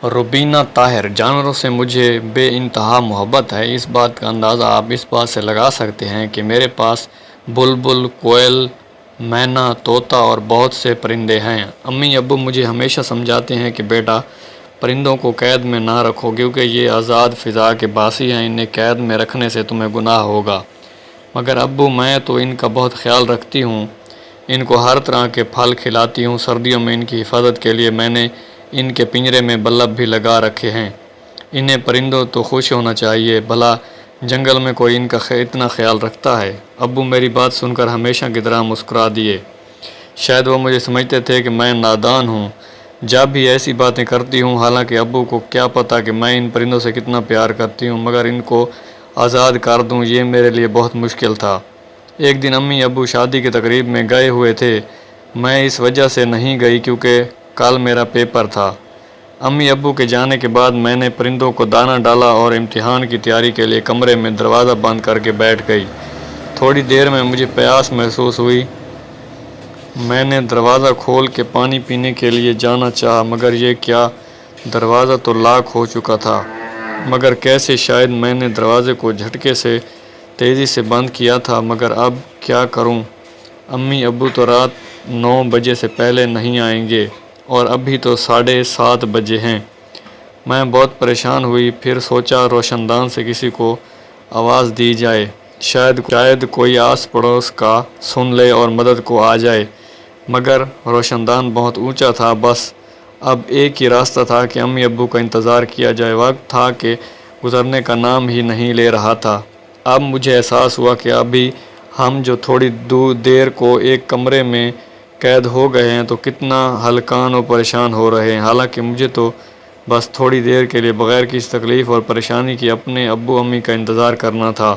روبینہ طاہر: جانوروں سے مجھے بے انتہا محبت ہے۔ اس بات کا اندازہ آپ اس بات سے لگا سکتے ہیں کہ میرے پاس بلبل، کوئل، مینا، طوطا اور بہت سے پرندے ہیں۔ امی ابو مجھے ہمیشہ سمجھاتے ہیں کہ بیٹا، پرندوں کو قید میں نہ رکھو کیونکہ یہ آزاد فضا کے باسی ہیں، انہیں قید میں رکھنے سے تمہیں گناہ ہوگا۔ مگر ابو، میں تو ان کا بہت خیال رکھتی ہوں، ان کو ہر طرح کے پھل کھلاتی ہوں۔ سردیوں میں ان کی حفاظت کے لیے میں نے ان کے پنجرے میں بلب بھی لگا رکھے ہیں۔ انہیں پرندوں تو خوش ہونا چاہیے، بھلا جنگل میں کوئی ان کا اتنا خیال رکھتا ہے؟ ابو میری بات سن کر ہمیشہ کی طرح مسکرا دیے۔ شاید وہ مجھے سمجھتے تھے کہ میں نادان ہوں جب بھی ایسی باتیں کرتی ہوں، حالانکہ ابو کو کیا پتہ کہ میں ان پرندوں سے کتنا پیار کرتی ہوں، مگر ان کو آزاد کر دوں یہ میرے لیے بہت مشکل تھا۔ ایک دن امی ابو شادی کی تقریب میں گئے ہوئے تھے، میں اس وجہ سے نہیں گئی کیونکہ کل میرا پیپر تھا۔ امی ابو کے جانے کے بعد میں نے پرندوں کو دانہ ڈالا اور امتحان کی تیاری کے لیے کمرے میں دروازہ بند کر کے بیٹھ گئی۔ تھوڑی دیر میں مجھے پیاس محسوس ہوئی۔ میں نے دروازہ کھول کے پانی پینے کے لیے جانا چاہا، مگر یہ کیا، دروازہ تو لاک ہو چکا تھا۔ مگر کیسے؟ شاید میں نے دروازے کو جھٹکے سے تیزی سے بند کیا تھا، مگر اب کیا کروں؟ امی ابو تو رات 9 بجے سے پہلے نہیں آئیں گے اور ابھی تو 7:30 بجے ہیں۔ میں بہت پریشان ہوئی، پھر سوچا روشن دان سے کسی کو آواز دی جائے، شاید کوئی آس پڑوس کا سن لے اور مدد کو آ جائے، مگر روشن دان بہت اونچا تھا۔ بس اب ایک ہی راستہ تھا کہ امی ابو کا انتظار کیا جائے۔ وقت تھا کہ گزرنے کا نام ہی نہیں لے رہا تھا۔ اب مجھے احساس ہوا کہ ابھی ہم جو تھوڑی دیر کو ایک کمرے میں قید ہو گئے ہیں تو کتنا ہلکان و پریشان ہو رہے ہیں، حالانکہ مجھے تو بس تھوڑی دیر کے لیے بغیر کسی تکلیف اور پریشانی کے اپنے ابو امی کا انتظار کرنا تھا۔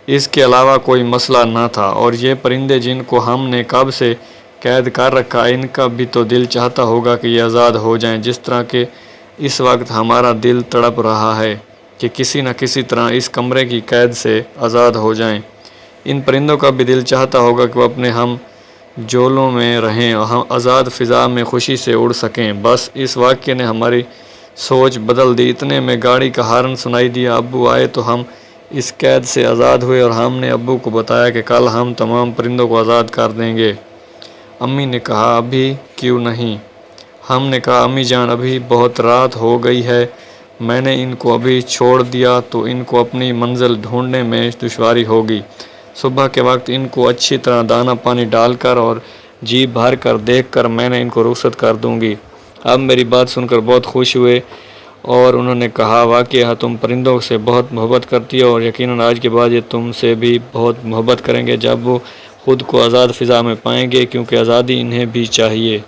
اس کے علاوہ کوئی مسئلہ نہ تھا، اور یہ پرندے جن کو ہم نے کب سے قید کر رکھا، ان کا بھی تو دل چاہتا ہوگا کہ یہ آزاد ہو جائیں، جس طرح کہ اس وقت ہمارا دل تڑپ رہا ہے کہ کسی نہ کسی طرح اس کمرے کی قید سے آزاد ہو جائیں۔ ان پرندوں کا بھی دل چاہتا ہوگا کہ وہ اپنے ہم جولوں میں رہیں اور ہم آزاد فضا میں خوشی سے اڑ سکیں۔ بس اس واقعے نے ہماری سوچ بدل دی۔ اتنے میں گاڑی کا ہارن سنائی دیا۔ ابو آئے تو ہم اس قید سے آزاد ہوئے اور ہم نے ابو کو بتایا کہ کل ہم تمام پرندوں کو آزاد کر دیں گے۔ امی نے کہا، ابھی کیوں نہیں؟ ہم نے کہا، امی جان، ابھی بہت رات ہو گئی ہے، میں نے ان کو ابھی چھوڑ دیا تو ان کو اپنی منزل ڈھونڈنے میں دشواری ہوگی۔ صبح کے وقت ان کو اچھی طرح دانہ پانی ڈال کر اور جی بھر کر دیکھ کر میں نے ان کو رخصت کر دوں گی۔ اب میری بات سن کر بہت خوش ہوئے اور انہوں نے کہا، واقعہ تم پرندوں سے بہت محبت کرتی ہو اور یقیناً آج کے بعد یہ تم سے بھی بہت محبت کریں گے جب وہ خود کو آزاد فضا میں پائیں گے، کیونکہ آزادی انہیں بھی چاہیے۔